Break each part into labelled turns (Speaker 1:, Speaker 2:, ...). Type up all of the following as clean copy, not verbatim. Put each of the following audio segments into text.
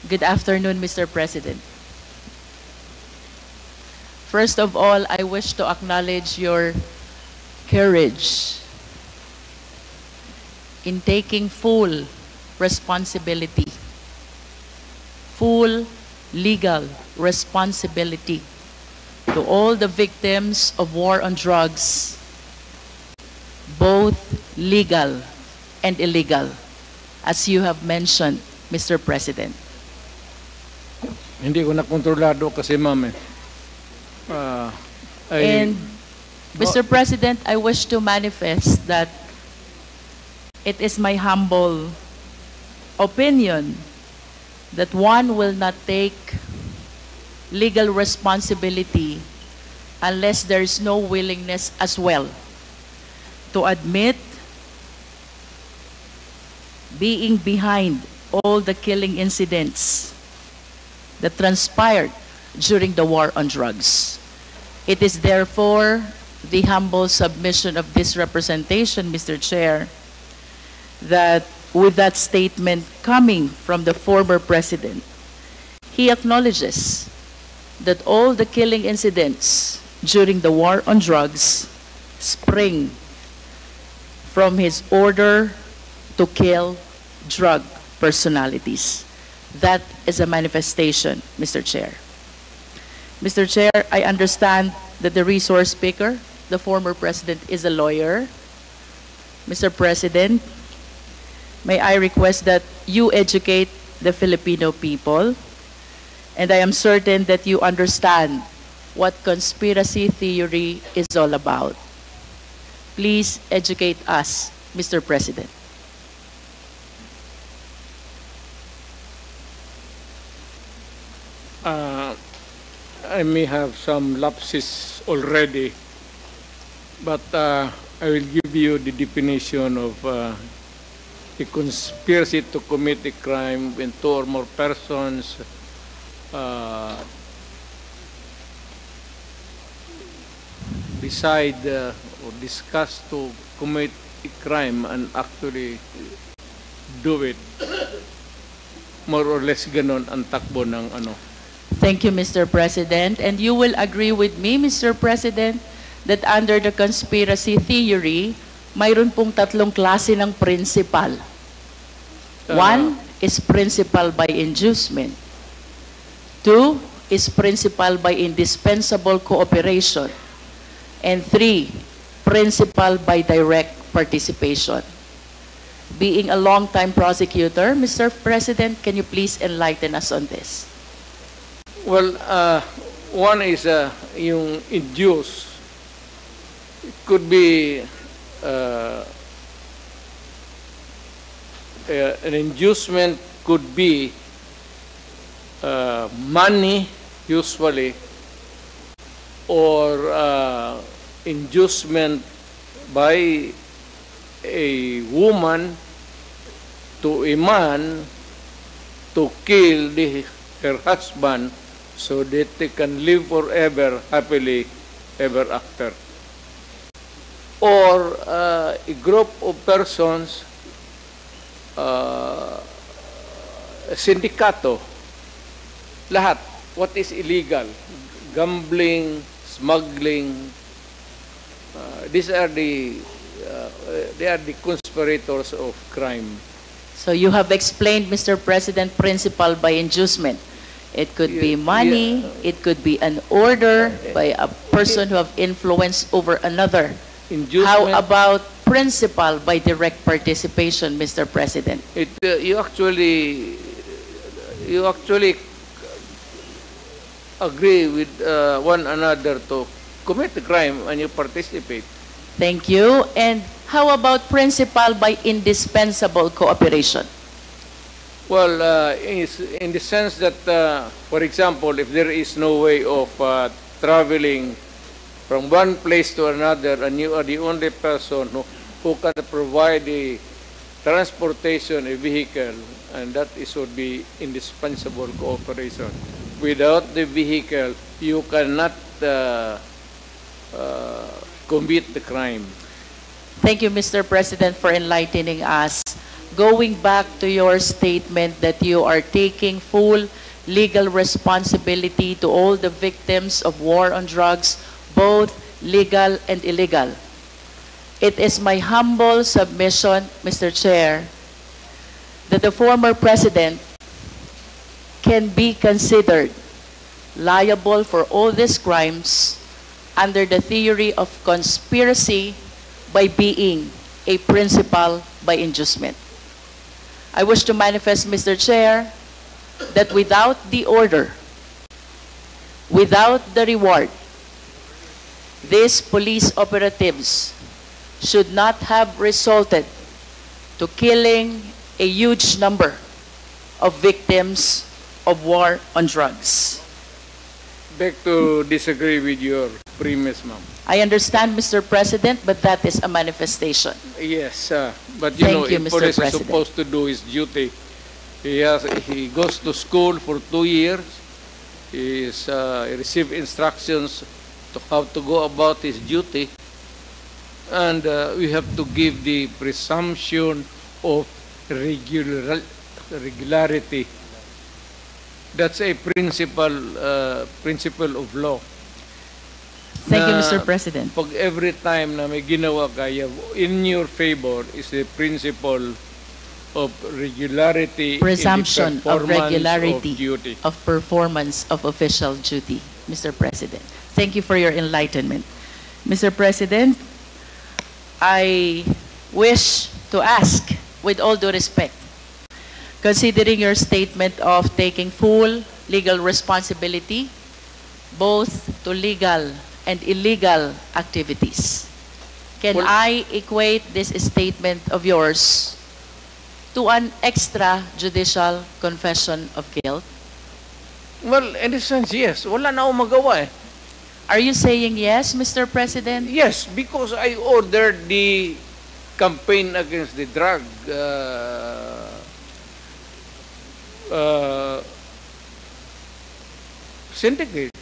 Speaker 1: Good afternoon, Mr. President. First of all, I wish to acknowledge your courage in taking full responsibility, full legal responsibility to all the victims of war on drugs, both legal and illegal, as you have mentioned, Mr. President.
Speaker 2: Hindi ko na kontrolado kasi ma'am
Speaker 1: And Mr. President, I wish to manifest that it is my humble opinion that one will not take legal responsibility unless there is no willingness as well to admit being behind all the killing incidents that transpired during the war on drugs. It is therefore the humble submission of this representation, Mr. Chair, that with that statement coming from the former president, he acknowledges that all the killing incidents during the war on drugs spring from his order to kill drug personalities. That is a manifestation, Mr. Chair. Mr. Chair, I understand that the resource speaker, the former president, is a lawyer. Mr. President, may I request that you educate the Filipino people, and I am certain that you understand what conspiracy theory is all about. Please educate us, Mr. President.
Speaker 2: I may have some lapses already, but I will give you the definition of a conspiracy to commit a crime when two or more persons decide or discuss to commit a crime and actually do it. More or less ganon ang takbo ng ano.
Speaker 1: Thank you, Mr. President. And you will agree with me, Mr. President, that under the conspiracy theory, mayroon pong tatlong klase ng principal. One is principal by inducement. Two is principal by indispensable cooperation. And three, principal by direct participation. Being a long-time prosecutor, Mr. President, can you please enlighten us on this?
Speaker 2: Well, one is yung induce. It could be an inducement could be money, usually, or inducement by a woman to a man to kill her husband so that they can live forever happily ever after. Or a group of persons, sindikato, lahat, what is illegal, gambling, smuggling, these are they are the conspirators of crime.
Speaker 1: So you have explained, Mr. President, principal by inducement. It could be money, it could be an order by a person who have influence over another. How about principal by direct participation, Mr. President?
Speaker 2: You actually agree with one another to commit the crime and you participate.
Speaker 1: Thank you. And how about principal by indispensable cooperation?
Speaker 2: Well, in the sense that, for example, if there is no way of traveling from one place to another and you are the only person who can provide the transportation, a vehicle, and that would be indispensable cooperation. Without the vehicle, you cannot commit the crime.
Speaker 1: Thank you, Mr. President, for enlightening us. going back to your statement that you are taking full legal responsibility to all the victims of war on drugs, both legal and illegal. It is my humble submission, Mr. Chair, that the former president can be considered liable for all these crimes under the theory of conspiracy by being a principal by inducement. I wish to manifest, Mr. Chair, that without the order, without the reward, these police operatives should not have resulted to killing a huge number of victims of war on drugs.
Speaker 2: Beg to disagree with your premise, ma'am.
Speaker 1: I understand, Mr. President, but that is a manifestation.
Speaker 2: Yes, but you
Speaker 1: Thank
Speaker 2: know,
Speaker 1: you,
Speaker 2: a
Speaker 1: Mr.
Speaker 2: police is
Speaker 1: President.
Speaker 2: supposed to do his duty. He goes to school for 2 years. He receives instructions to how to go about his duty. And we have to give the presumption of regularity. That's a principle of law.
Speaker 1: Thank you,
Speaker 2: Na
Speaker 1: Mr. President.
Speaker 2: Pag every time na may ginawa kaya in your favor is the principle of regularity
Speaker 1: Presumption
Speaker 2: in the
Speaker 1: of
Speaker 2: performance
Speaker 1: regularity
Speaker 2: of duty.
Speaker 1: of performance of official duty, Mr. President. Thank you for your enlightenment. Mr. President, I wish to ask, with all due respect, considering your statement of taking full legal responsibility, both to legal and illegal activities, can
Speaker 2: Well-
Speaker 1: I equate this statement of yours to an extrajudicial confession of guilt?
Speaker 2: Well, in a sense, yes. Wala na akong magawa eh.
Speaker 1: Are you saying yes, Mr. President?
Speaker 2: Yes, because I ordered the campaign against the drug syndicates.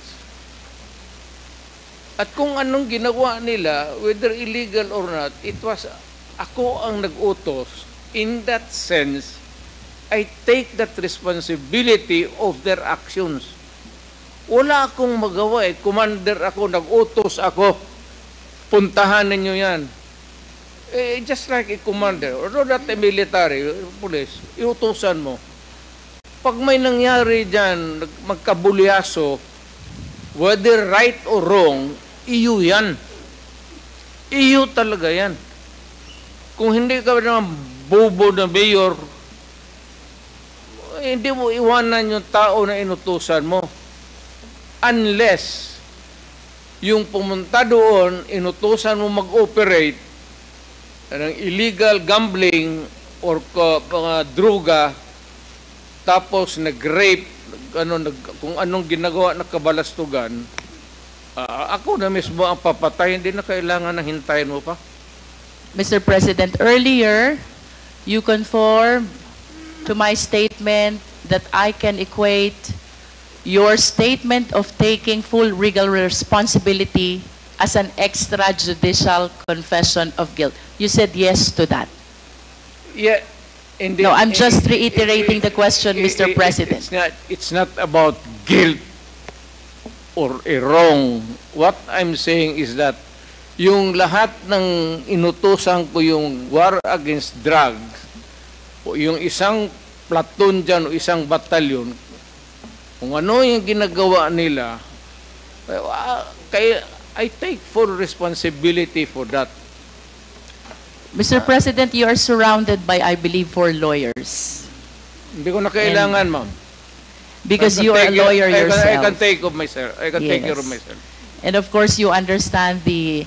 Speaker 2: At kung anong ginawa nila, whether illegal or not, it was ako ang nag-utos. In that sense, I take that responsibility of their actions. Wala akong magawa eh. Commander ako, nag-utos ako. Puntahan ninyo yan. Eh, just like a commander, or not a military, police, iutusan mo. Pag may nangyari dyan, magkabulyaso, whether right or wrong, iyo yan. Iyo talaga yan. Kung hindi ka naman bobo na mayor, hindi mo iwanan yung tao na inutusan mo. Unless yung pumunta doon, inutusan mo mag-operate ng illegal gambling or mga droga, tapos nag-rape, kung anong ginagawa na kabalastugan, ako na mismo ang papatay, hindi na kailangan na hintayin mo pa.
Speaker 1: Mr. President, earlier, you conformed to my statement that I can equate your statement of taking full legal responsibility as an extrajudicial confession of guilt. You said yes to that.
Speaker 2: Yeah. Indeed,
Speaker 1: No, I'm just reiterating the question, Mr. President.
Speaker 2: It's not about guilt or a wrong. What I'm saying is that yung lahat ng inutusan ko yung war against drugs, o yung isang platoon dyan o isang batalyon, kung ano yung ginagawa nila, kaya I take full responsibility for that.
Speaker 1: Mr. President, you are surrounded by, I believe, 4 lawyers.
Speaker 2: Hindi ko na kailangan, ma'am.
Speaker 1: Because
Speaker 2: I can
Speaker 1: you are a
Speaker 2: take
Speaker 1: lawyer
Speaker 2: I can
Speaker 1: yourself.
Speaker 2: take of myself. I can take care of
Speaker 1: Yes.
Speaker 2: myself.
Speaker 1: And of course, you understand the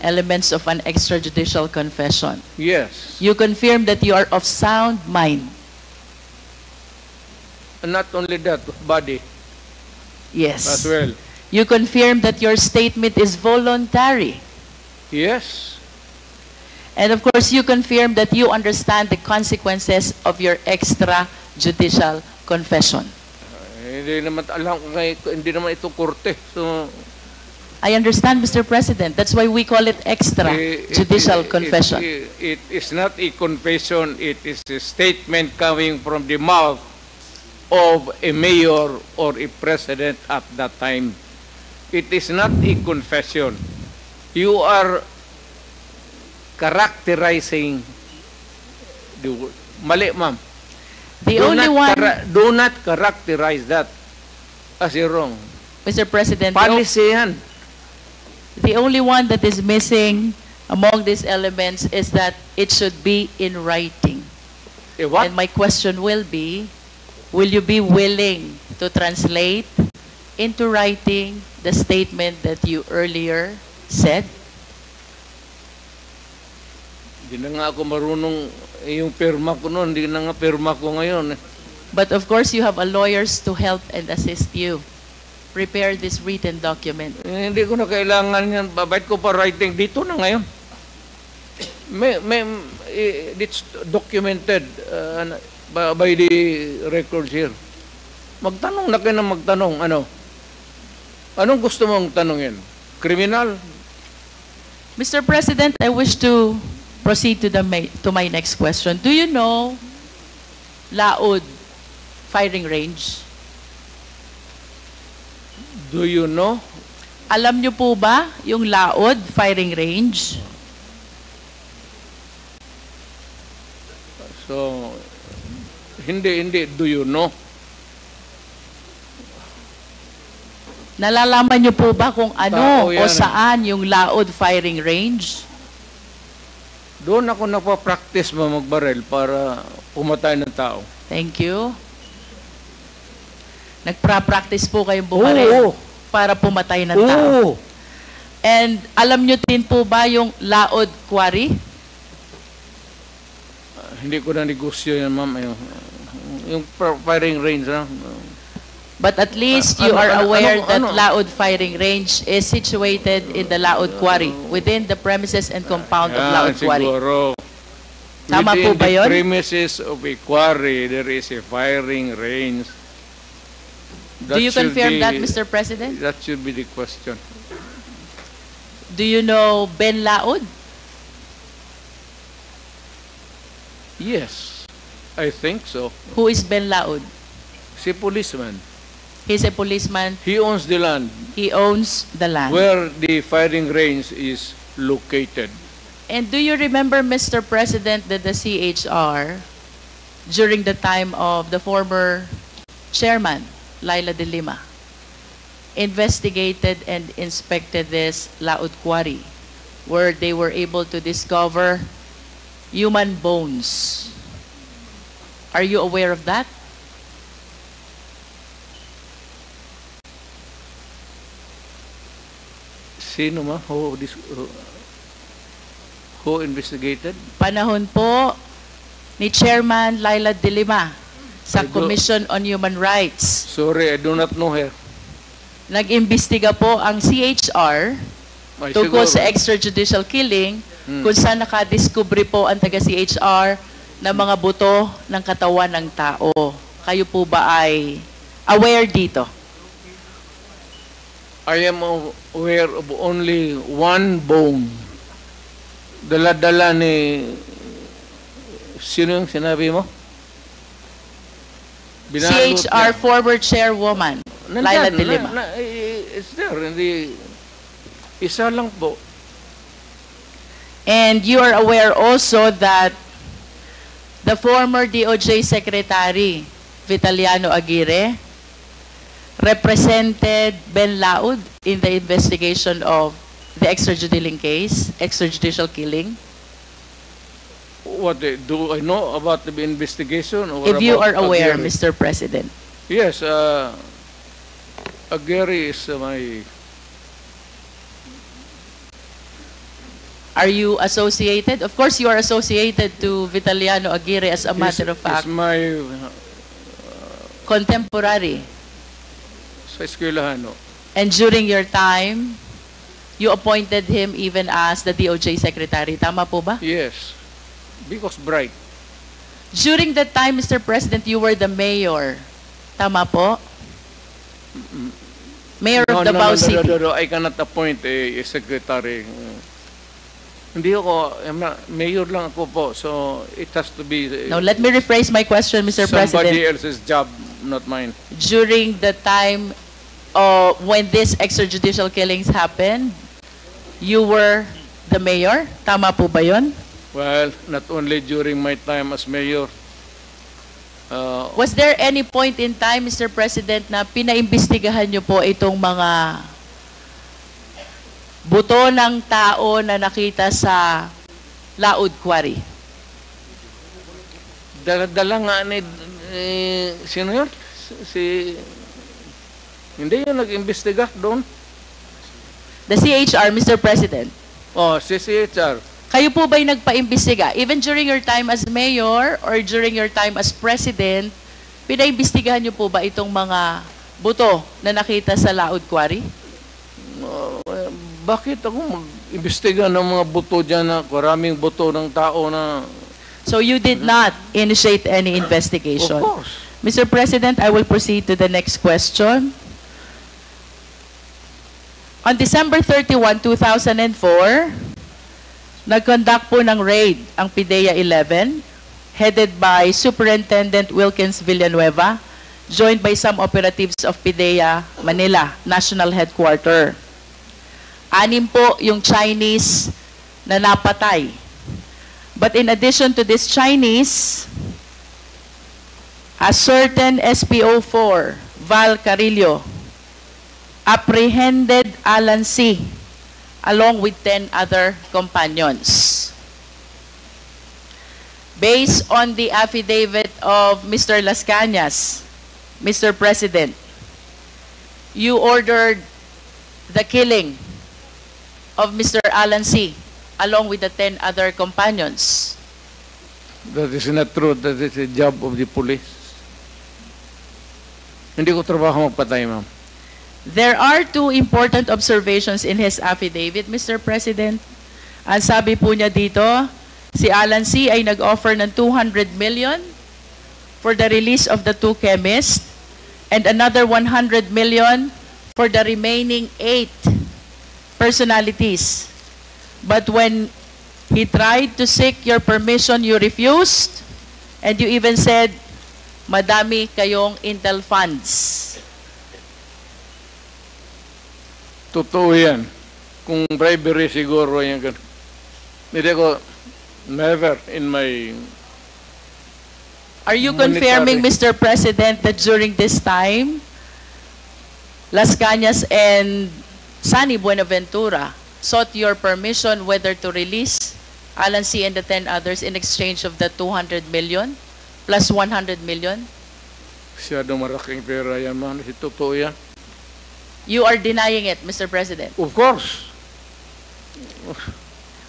Speaker 1: elements of an extrajudicial confession.
Speaker 2: Yes.
Speaker 1: You confirm that you are of sound mind.
Speaker 2: And not only that, body
Speaker 1: Yes.
Speaker 2: as well.
Speaker 1: You confirm that your statement is voluntary.
Speaker 2: Yes.
Speaker 1: And of course, you confirm that you understand the consequences of your extrajudicial confession.
Speaker 2: Hindi naman alam, hindi naman ito korte. So,
Speaker 1: I understand, Mr. President. That's why we call it extra judicial confession.
Speaker 2: It is not a confession, it is a statement coming from the mouth of a mayor or a president at that time. It is not a confession. You are characterizing the word. Mali, ma'am. Do not characterize that as a wrong.
Speaker 1: Mr. President,
Speaker 2: Policy yan.
Speaker 1: the only one that is missing among these elements is that it should be in writing.
Speaker 2: What?
Speaker 1: And my question will be, will you be willing to translate into writing the statement that you earlier said?
Speaker 2: Hindi na nga ako marunong, yung pirma ko noon, hindi na nga pirma ko ngayon.
Speaker 1: But of course, you have a lawyers to help and assist you. Prepare this written document.
Speaker 2: Hindi ko na kailangan yan. Babait ko pa writing dito na ngayon. It's documented by the records here. Magtanong na kayo na magtanong. Ano? Anong gusto mong tanongin? Criminal?
Speaker 1: Mr. President, I wish to proceed to my next question. Do you know Laod firing range?
Speaker 2: Do you know?
Speaker 1: Alam niyo po ba yung Laod firing range?
Speaker 2: So, hindi. Do you know?
Speaker 1: Nalalaman niyo po ba kung ano o
Speaker 2: Tao yan,
Speaker 1: saan yung Laod firing range?
Speaker 2: Doon ako napapractice magbarel para pumatay ng tao.
Speaker 1: Thank you. Nagpa-practice po kayong bumaril para pumatay ng tao. And alam nyo din po ba yung Laod Quarry?
Speaker 2: Hindi ko na negosyo yan, ma'am. Yung firing range, ha?
Speaker 1: But at least you are aware that Laod firing range is situated in the Laod Quarry, within the premises and compound of Laod Quarry.
Speaker 2: Siguro.
Speaker 1: Tama po ba yun?
Speaker 2: Within the premises of a quarry, there is a firing range.
Speaker 1: Do you confirm that, Mr. President?
Speaker 2: That should be the question.
Speaker 1: Do you know Ben Laod?
Speaker 2: Yes, I think so.
Speaker 1: Who is Ben Laod?
Speaker 2: Si policeman.
Speaker 1: He's a policeman.
Speaker 2: He owns the land
Speaker 1: He owns the land.
Speaker 2: where the firing range is located.
Speaker 1: And do you remember, Mr. President, that the CHR, during the time of the former chairman, Laila de Lima, investigated and inspected this Laod Quarry, where they were able to discover human bones. Are you aware of that?
Speaker 2: Sino ma? Who investigated?
Speaker 1: Panahon po ni Chairman Laila de Lima sa Commission on Human Rights.
Speaker 2: Sorry, I do not know her.
Speaker 1: Nag-imbestiga po ang CHR
Speaker 2: Ay,
Speaker 1: tungkol
Speaker 2: siguro.
Speaker 1: sa extrajudicial killing kung saan nakadiskubre po ang taga-CHR ng mga buto ng katawan ng tao. Kayo po ba ay aware dito?
Speaker 2: I am aware of only one bone. Dala-dala ni... Sino yung sinabi mo? Binalot
Speaker 1: CHR
Speaker 2: niya.
Speaker 1: former chairwoman, Laila de Lima.
Speaker 2: It's there. Hindi... Isa lang po.
Speaker 1: And you are aware also that the former DOJ Secretary, Vitaliano Aguirre, represented Ben Laod in the investigation of the extrajudicial killing.
Speaker 2: What do I know about the investigation? Or
Speaker 1: If you are
Speaker 2: about
Speaker 1: aware,
Speaker 2: Aguirre?
Speaker 1: Mr. President.
Speaker 2: Yes, Aguirre is my...
Speaker 1: Are you associated? Of course, you are associated to Vitaliano Aguirre as a matter of fact.
Speaker 2: Is my...
Speaker 1: Contemporary.
Speaker 2: Sa eskwelahan, no?
Speaker 1: And during your time, you appointed him even as the DOJ Secretary. Tama po ba?
Speaker 2: Yes. Because bright.
Speaker 1: During that time, Mr. President, you were the mayor. Tama po? Mayor of Davao City.
Speaker 2: No, I cannot appoint a secretary. Hindi ako, mayor lang ako po, so it has to be
Speaker 1: Now, let me rephrase my question, Mr.
Speaker 2: somebody
Speaker 1: President.
Speaker 2: else's job, not mine.
Speaker 1: During the time when these extrajudicial killings happened, you were the mayor? Tama po ba yun?
Speaker 2: Well, not only during my time as mayor.
Speaker 1: Was there any point in time, Mr. President, na pinaimbestigahan niyo po itong mga buto ng tao na nakita sa Laod Quarry?
Speaker 2: Dala nga ni, sino yun? Hindi yun nag-imbestiga doon.
Speaker 1: The CHR, Mr. President.
Speaker 2: Oh, si CHR.
Speaker 1: Kayo po ba'y nagpa-imbestiga? Even during your time as mayor or during your time as president, pinaimbestigahan niyo po ba itong mga buto na nakita sa Laod Quarry?
Speaker 2: Bakit ako mag-imbestiga ng mga buto dyan na maraming buto ng tao na...
Speaker 1: So you did not initiate any investigation?
Speaker 2: Of course.
Speaker 1: Mr. President, I will proceed to the next question. On December 31, 2004, nag-conduct po ng raid ang PIDEA 11, headed by Superintendent Wilkins Villanueva, joined by some operatives of PIDEA Manila, National Headquarter. 6 po yung Chinese na napatay. But in addition to this Chinese, a certain SPO4, Val Carillo, apprehended Alan C. along with 10 other companions. Based on the affidavit of Mr. Las Cañas, Mr. President, you ordered the killing of Mr. Alan C. along with the 10 other companions.
Speaker 2: That is not true. That is a job of the police. Hindi ko trabaho magpatay, ma'am.
Speaker 1: There are 2 important observations in his affidavit, Mr. President. Ang sabi po niya dito, si Alan C. ay nag-offer ng 200 million for the release of the 2 chemists and another 100 million for the remaining 8 personalities. But when he tried to seek your permission, you refused, and you even said, madami kayong intel funds.
Speaker 2: Totoo yan. Kung bribery siguro yan. Hindi ko, never in my...
Speaker 1: Are you confirming, Mr. President, that during this time, Las Cañas and Sunny Buenaventura sought your permission whether to release Alan C. and the 10 others in exchange of the 200 million plus 100 million?
Speaker 2: Masyadong maraking pera yan, man. Totoo yan.
Speaker 1: You are denying it, Mr. President.
Speaker 2: Of course.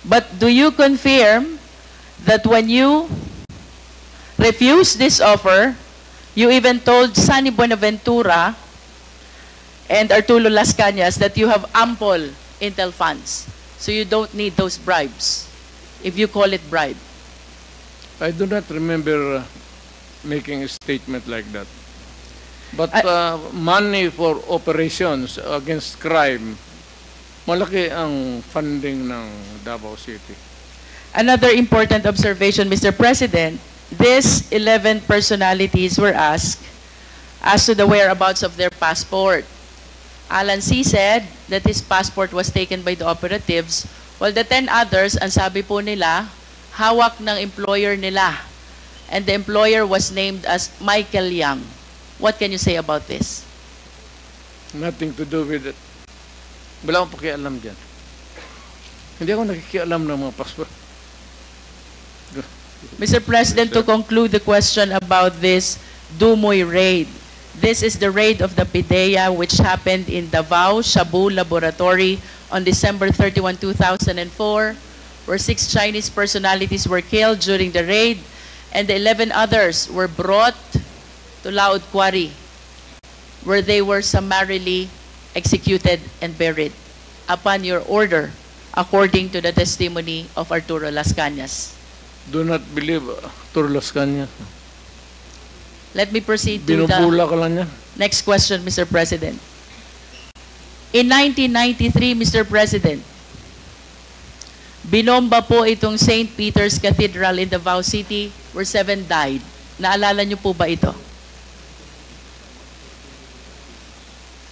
Speaker 1: But do you confirm that when you refused this offer, you even told Sunny Buenaventura and Arturo Las Cañas that you have ample intel funds, so you don't need those bribes, if you call it bribe?
Speaker 2: I do not remember making a statement like that. But money for operations against crime, malaki ang funding ng Davao City.
Speaker 1: Another important observation, Mr. President, these 11 personalities were asked as to the whereabouts of their passport. Alan C. said that his passport was taken by the operatives, while the 10 others, ang sabi po nila, hawak ng employer nila. And the employer was named as Michael Yang. What can you say about this?
Speaker 2: Nothing to do with it. Wala akong pakialam dyan. Hindi ako nakikialam ng mga passport.
Speaker 1: Mr. President, to conclude the question about this Dumoy raid, this is the raid of the PIDEA which happened in Davao Shabu Laboratory on December 31, 2004, where 6 Chinese personalities were killed during the raid, and the 11 others were brought to Laod Quarry, where they were summarily executed and buried upon your order, according to the testimony of Arturo Las Cañas.
Speaker 2: Do not believe Arturo Las Cañas.
Speaker 1: Let me proceed to
Speaker 2: Binubula
Speaker 1: the
Speaker 2: ka lang yan.
Speaker 1: next question, Mr. President. In 1993, Mr. President, binomba po itong St. Peter's Cathedral in Davao City where 7 died. Naalala niyo po ba ito?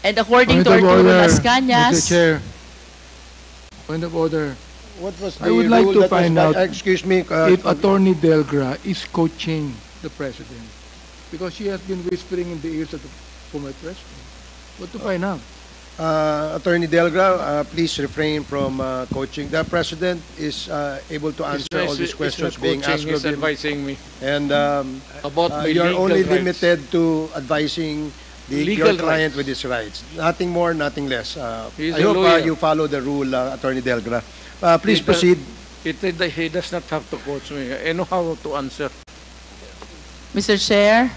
Speaker 1: And according to
Speaker 3: Point of
Speaker 1: Arturo
Speaker 3: order,
Speaker 1: Las Cañas,
Speaker 3: Mr. Chair, point of order.
Speaker 4: What was the
Speaker 3: I would like
Speaker 4: rule
Speaker 3: to
Speaker 4: that was
Speaker 3: find
Speaker 4: not-
Speaker 3: out
Speaker 4: excuse me,
Speaker 3: if Attorney Delgra is coaching the President, because she has been whispering in the ears of the former President. What to find out?
Speaker 4: Attorney Delgra, please refrain from coaching. The President is able to answer all these questions being asked
Speaker 2: He's
Speaker 4: of him.
Speaker 2: advising me
Speaker 4: And
Speaker 2: about my
Speaker 4: you're
Speaker 2: legal
Speaker 4: only
Speaker 2: rights.
Speaker 4: limited to advising
Speaker 2: Legal
Speaker 4: your client
Speaker 2: rights.
Speaker 4: with his rights. Nothing more, nothing less.
Speaker 2: He's
Speaker 4: I
Speaker 2: a
Speaker 4: hope
Speaker 2: lawyer.
Speaker 4: you follow the rule, Attorney Delgra. Please
Speaker 2: He does-
Speaker 4: proceed.
Speaker 2: He does not have to coach me. I know how to answer.
Speaker 1: Mr. Chair,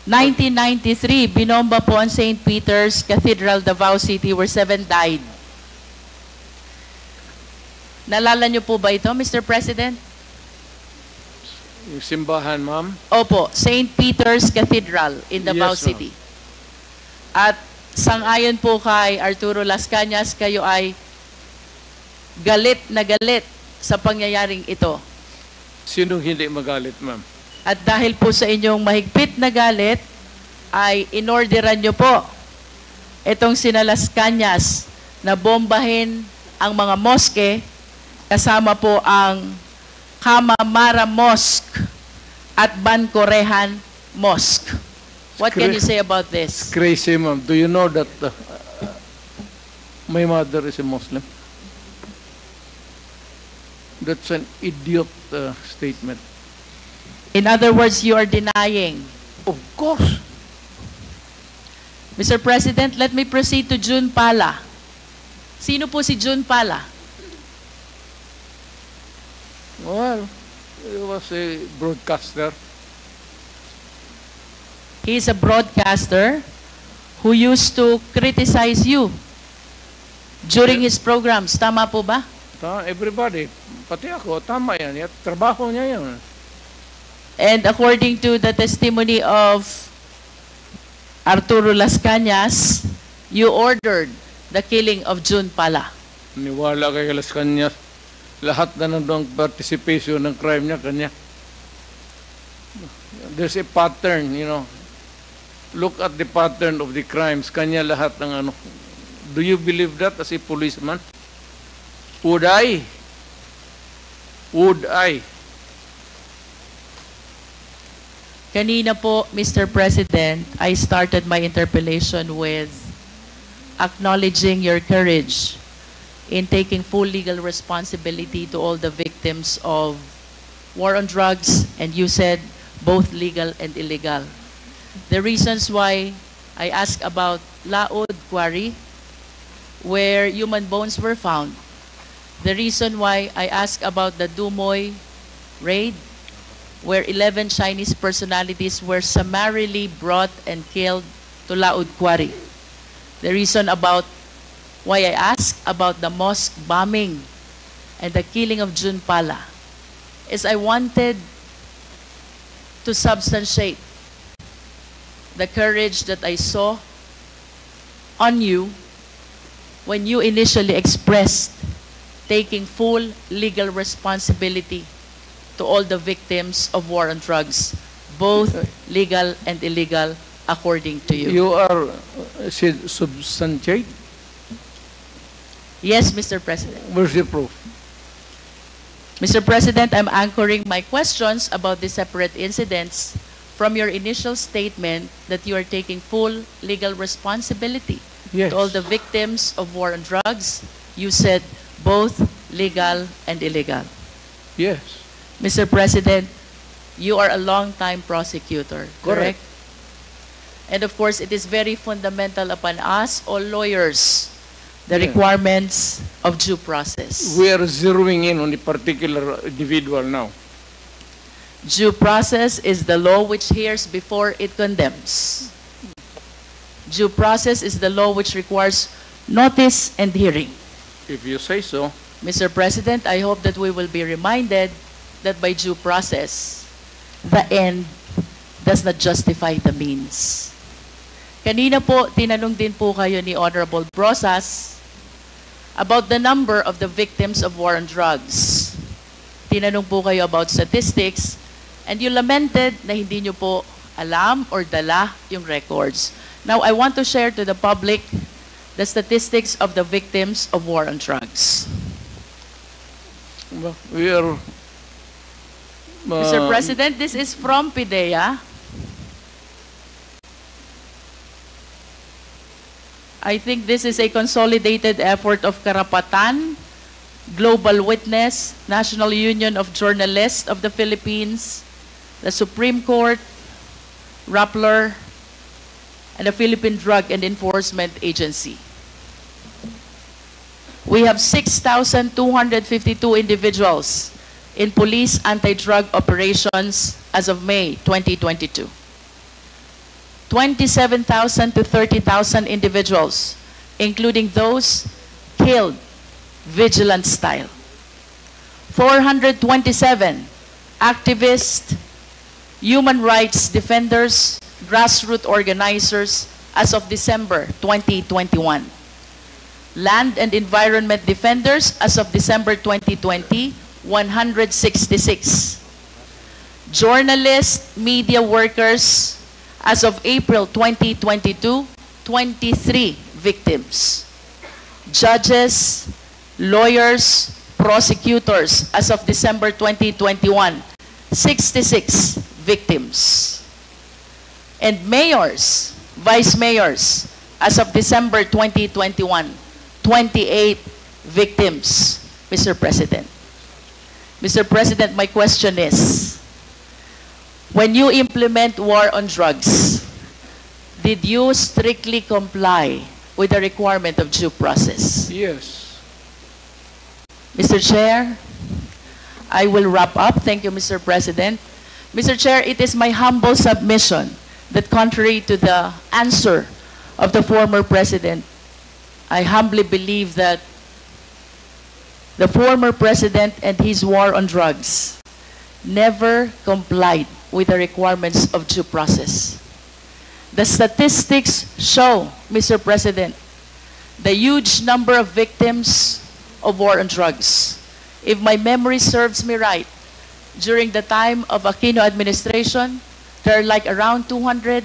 Speaker 1: 1993, binomba po ang St. Peter's Cathedral, Davao City, where 7 died. Nalala niyo po ba ito, Mr. President?
Speaker 2: Yung simbahan, ma'am.
Speaker 1: Opo, St. Peter's Cathedral in Davao
Speaker 2: Yes, ma'am.
Speaker 1: City. At sangayon po kay Arturo Las Cañas, kayo ay galit na galit sa pangyayaring ito.
Speaker 2: Sinong hindi magalit, ma'am?
Speaker 1: At dahil po sa inyong mahigpit na galit, ay inorderan nyo po itong sina Las Cañas na bombahin ang mga moske kasama po ang Kamamara Mosque at Bancorehan Mosque. What can you say about this?
Speaker 2: Crazy, ma'am. Do you know that my mother is a Muslim? That's an idiot statement.
Speaker 1: In other words, you are denying.
Speaker 2: Of course.
Speaker 1: Mr. President, let me proceed to June Pala. Sino po si June Pala?
Speaker 2: Well, he was a broadcaster.
Speaker 1: He is a broadcaster who used to criticize you during his programs. Tama po ba?
Speaker 2: Everybody, pati ako, tama yan. Trabaho niya yan.
Speaker 1: And according to the testimony of Arturo Las Cañas, you ordered the killing of June Pala.
Speaker 2: Niwala kay Las Cañas. Lahat na nandang participation ng crime niya, kanya. There's a pattern, you know. Look at the pattern of the crimes. Kanya lahat ng ano. Do you believe that as a policeman? Would I? Would I?
Speaker 1: Kanina po, Mr. President, I started my interpellation with acknowledging your courage in taking full legal responsibility to all the victims of war on drugs, and you said both legal and illegal. The reasons why I asked about Laod Quarry, where human bones were found. The reason why I asked about the Dumoy raid, where 11 Chinese personalities were summarily brought and killed to Laod Quarry. The reason about why I asked about the mosque bombing and the killing of June Pala is I wanted to substantiate the courage that I saw on you when you initially expressed taking full legal responsibility to all the victims of war on drugs, both legal and illegal, according to you.
Speaker 2: You are substantiate?
Speaker 1: Yes, Mr. President.
Speaker 2: Where's the proof?
Speaker 1: Mr. President, I'm anchoring my questions about the separate incidents from your initial statement that you are taking full legal responsibility
Speaker 2: Yes.
Speaker 1: to all the victims of war on drugs. You said both legal and illegal.
Speaker 2: Yes.
Speaker 1: Mr. President, you are a long-time prosecutor, correct? And of course, it is very fundamental upon us, all lawyers, the
Speaker 2: Yeah.
Speaker 1: requirements of due process.
Speaker 2: We are zeroing in on a particular individual now.
Speaker 1: Due process is the law which hears before it condemns. Due process is the law which requires notice and hearing.
Speaker 2: If you say so.
Speaker 1: Mr. President, I hope that we will be reminded that by due process, the end does not justify the means. Kanina po, tinanong din po kayo ni Honorable Brosas about the number of the victims of war on drugs. Tinanong po kayo about statistics, and you lamented na hindi nyo po alam or dala yung records. Now, I want to share to the public the statistics of the victims of war on drugs.
Speaker 2: We are...
Speaker 1: Mr. President, this is from PIDEA. I think this is a consolidated effort of Karapatan, Global Witness, National Union of Journalists of the Philippines, the Supreme Court, Rappler, and the Philippine Drug and Enforcement Agency. We have 6,252 individuals in police anti-drug operations as of May 2022. 27,000 to 30,000 individuals, including those killed vigilant style. 427 activists, human rights defenders, grassroots organizers as of December 2021. Land and environment defenders as of December 2020, 166. Journalists, media workers, as of April 2022, 23 victims. Judges, lawyers, prosecutors, as of December 2021, 66 victims. And mayors, vice mayors, as of December 2021, 28 victims, Mr. President. Mr. President, my question is, when you implement war on drugs, did you strictly comply with the requirement of due process?
Speaker 2: Yes.
Speaker 1: Mr. Chair, I will wrap up. Thank you, Mr. President. Mr. Chair, it is my humble submission that contrary to the answer of the former President, I humbly believe that the former President and his war on drugs never complied with the requirements of due process. The statistics show, Mr. President, the huge number of victims of war on drugs. If my memory serves me right, during the time of Aquino administration, there are like around 200,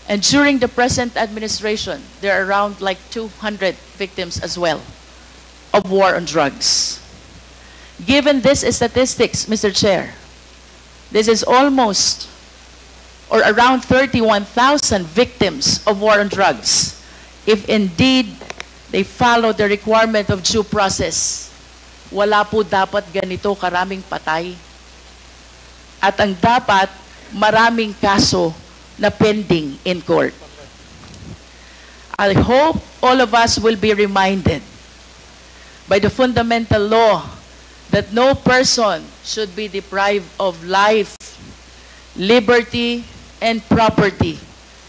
Speaker 1: and during the present administration, there are around like 200 victims as well of war on drugs. Given these statistics, Mr. Chair, this is almost or around 31,000 victims of war on drugs. If indeed they follow the requirement of due process, wala po dapat ganito karaming patay. At ang dapat, maraming kaso na pending in court. I hope all of us will be reminded by the fundamental law that no person should be deprived of life, liberty, and property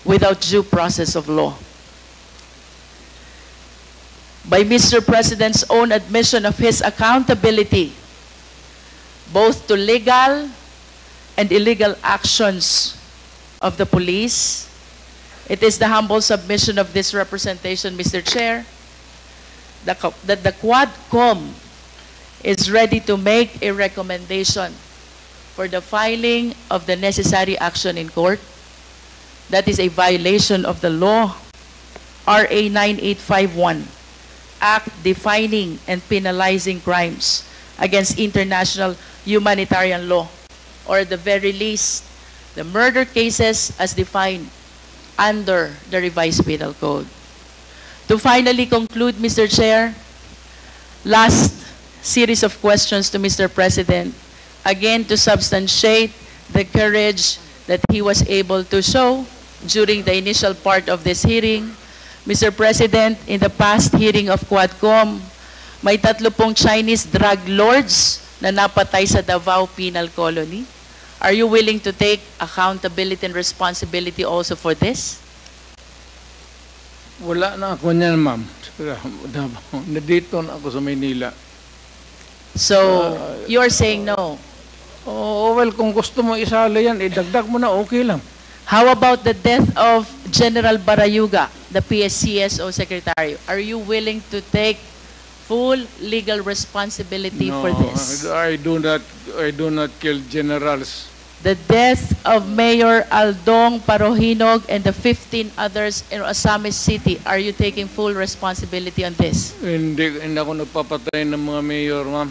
Speaker 1: without due process of law. By Mr. President's own admission of his accountability, both to legal and illegal actions of the police, it is the humble submission of this representation, Mr. Chair, that the Quadcom is ready to make a recommendation for the filing of the necessary action in court. That is a violation of the law, RA 9851, Act defining and penalizing crimes against international humanitarian law, or at the very least, the murder cases as defined under the revised penal code. To finally conclude, Mr. Chair, last series of questions to Mr. President, again to substantiate the courage that he was able to show during the initial part of this hearing. Mr. President, in the past hearing of Quadcom, may 30 Chinese drug lords na napatay sa Davao Penal Colony. Are you willing to take accountability and responsibility also for this?
Speaker 2: Wala na ako niyan, ma'am. Nandito na ako sa Maynila.
Speaker 1: So, you're saying no.
Speaker 2: Oh, well, kung gusto mo isali yan, idagdag mo na, okay lang.
Speaker 1: How about the death of General Barayuga, the PSCSO Secretary, are you willing to take full legal responsibility for this?
Speaker 2: I do not kill generals.
Speaker 1: The death of Mayor Aldong Parohinog and the 15 others in Osamis City, are you taking full responsibility on this?
Speaker 2: Hindi ako nagpapatay ng mga mayor, ma'am.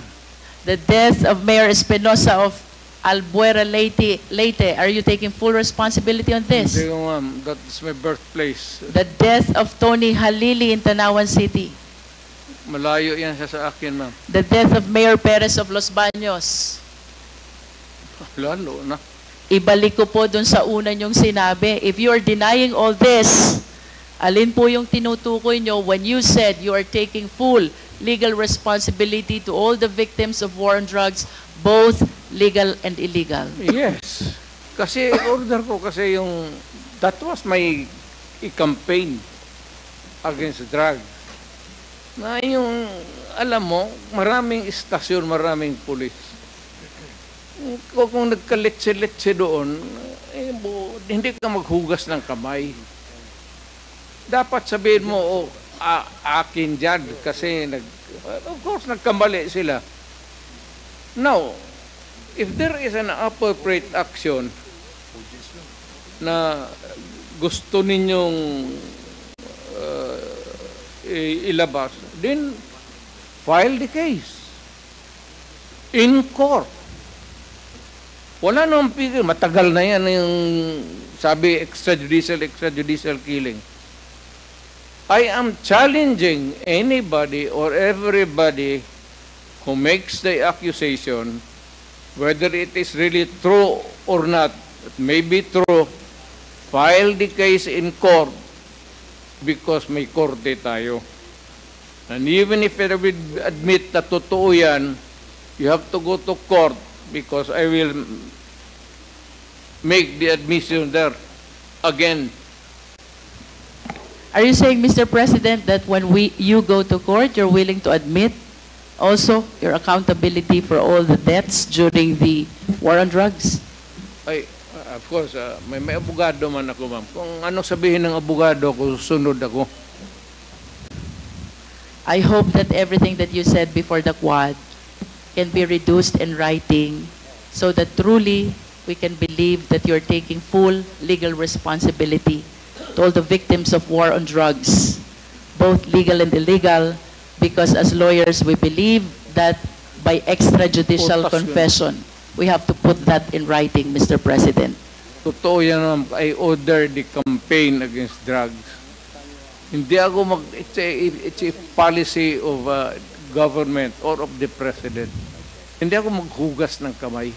Speaker 1: The death of Mayor Espinosa of Albuera Leyte, are you taking full responsibility on this?
Speaker 2: Hindi ko, ma'am. That is my birthplace.
Speaker 1: The death of Tony Halili in Tanawan City.
Speaker 2: Malayo yan siya sa akin, ma'am.
Speaker 1: The death of Mayor Perez of Los Baños.
Speaker 2: Lalo na.
Speaker 1: Ibalik ko po dun sa una niyong sinabi. If you are denying all this, alin po yung tinutukoy nyo when you said you are taking full legal responsibility to all the victims of war on drugs, both legal and illegal?
Speaker 2: Yes. Kasi order ko kasi yung, that was my campaign against drugs. Na yung, alam mo, maraming istasyon, maraming pulis. Kung nagkaletse-letse doon, hindi ka maghugas ng kamay. Dapat sabihin mo, akin dyan, kasi of course, nagkamali sila. Now, if there is an appropriate action na gusto ninyong ilabas, then file the case in court. Wala namang pigil. Matagal na yan yung sabi extrajudicial killing. I am challenging anybody or everybody who makes the accusation, whether it is really true or not, it may be true, file the case in court because may korte tayo. And even if I will admit na totoo yan, you have to go to court because I will make the admission there again.
Speaker 1: Are you saying, Mr. President, that when you go to court, you're willing to admit also your accountability for all the deaths during the war on drugs?
Speaker 2: Of course, may abogado man ako, ma'am. Kung ano sabihin ng abogado ko, sunod ako.
Speaker 1: I hope that everything that you said before the Quad can be reduced in writing so that truly we can believe that you're taking full legal responsibility to all the victims of war on drugs, both legal and illegal, because as lawyers we believe that by extrajudicial confession, we have to put that in writing, Mr. President.
Speaker 2: Totoo yan, ma'am. I ordered the campaign against drugs. Hindi ako it's a policy of government or of the president. Hindi ako maghugas ng kamay.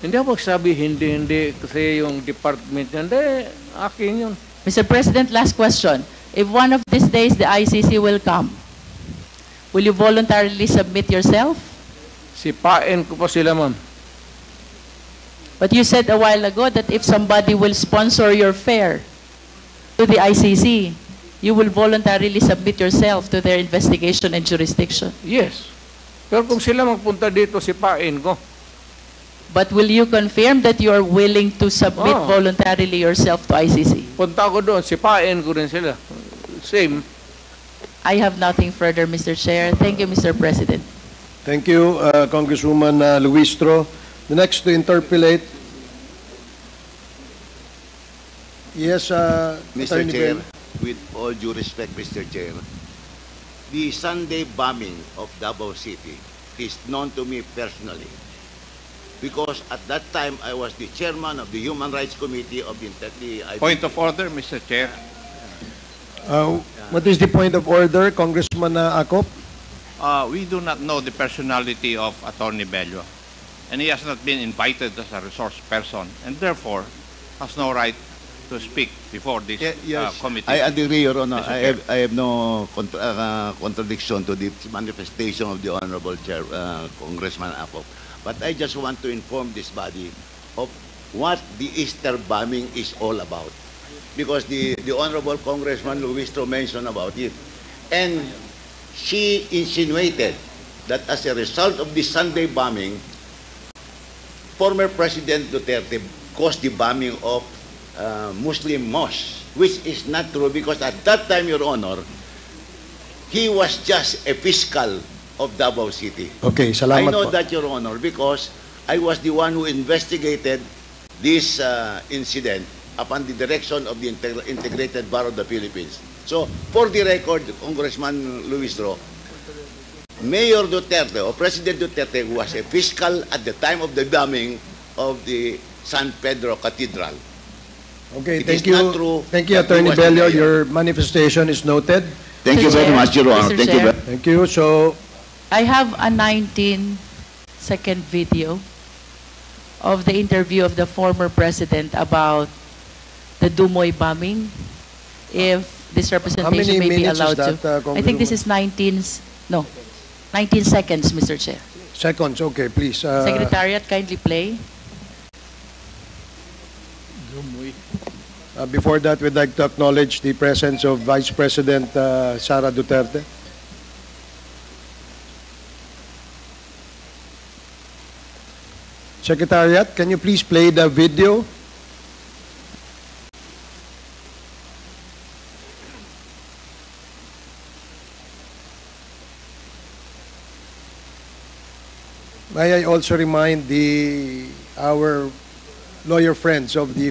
Speaker 2: Hindi ako magsabi, hindi, kasi yung department, hindi, akin yun.
Speaker 1: Mr. President, last question. If one of these days the ICC will come, will you voluntarily submit yourself?
Speaker 2: Sipain ko pa sila, ma'am.
Speaker 1: But you said a while ago that if somebody will sponsor your fare to the ICC, you will voluntarily submit yourself to their investigation and jurisdiction.
Speaker 2: Yes. Pero kung sila magpunta dito, sipain ko.
Speaker 1: But will you confirm that you are willing to submit voluntarily yourself to ICC?
Speaker 2: Punta ko doon, sipain ko rin sila. Same.
Speaker 1: I have nothing further, Mr. Chair. Thank you, Mr. President.
Speaker 4: Thank you, Congresswoman Luistro. The next to interpolate. Yes,
Speaker 5: Mr.
Speaker 4: Attorney
Speaker 5: Chair,
Speaker 4: Bell.
Speaker 5: with all due respect, Mr. Chair, the Sunday bombing of Davao City is known to me personally because at that time I was the chairman of the Human Rights Committee of the IPP.
Speaker 6: Point of order, Mr. Chair.
Speaker 4: What is the point of order, Congressman Acop?
Speaker 6: We do not know the personality of Attorney Bello, and he has not been invited as a resource person, and therefore has no right to speak before this committee.
Speaker 5: I agree, Your Honor.
Speaker 6: Mr.
Speaker 5: I have no contradiction to the manifestation of the Honorable Chair, Congressman Acop. But I just want to inform this body of what the Easter bombing is all about. Because the Honorable Congressman Luistro mentioned about it. And she insinuated that as a result of the Sunday bombing, former President Duterte caused the bombing of Muslim mosque, which is not true because at that time, Your Honor, he was just a fiscal of Davao City.
Speaker 4: Okay,
Speaker 5: I
Speaker 4: salamat
Speaker 5: know
Speaker 4: po.
Speaker 5: that, Your Honor, because I was the one who investigated this incident upon the direction of the Integrated Bar of the Philippines. So, for the record, Congressman Luis Ro, Mayor Duterte or President Duterte was a fiscal at the time of the bombing of the San Pedro Cathedral.
Speaker 4: Okay,
Speaker 5: It
Speaker 4: thank
Speaker 5: is
Speaker 4: you.
Speaker 5: not true
Speaker 4: Thank you,
Speaker 5: that he
Speaker 4: Attorney
Speaker 5: was the
Speaker 4: Bello.
Speaker 5: mayor.
Speaker 4: Your manifestation is noted.
Speaker 5: Thank you
Speaker 1: Mr.
Speaker 5: very
Speaker 1: Chair,
Speaker 5: much, Your Honor.
Speaker 1: Mr.
Speaker 5: Thank you
Speaker 1: Chair.
Speaker 5: very
Speaker 4: Thank you. So,
Speaker 1: I have a 19-second video of the interview of the former president about the Dumoy bombing. If this representation
Speaker 4: many
Speaker 1: may be
Speaker 4: minutes is
Speaker 1: allowed
Speaker 4: that,
Speaker 1: to. I think this is 19 seconds, Mr. Chair.
Speaker 4: seconds. Okay, please.
Speaker 1: Secretariat, kindly play.
Speaker 4: Before that, we'd like to acknowledge the presence of Vice President Sara Duterte. Secretariat, can you please play the video? May I also remind our lawyer friends of the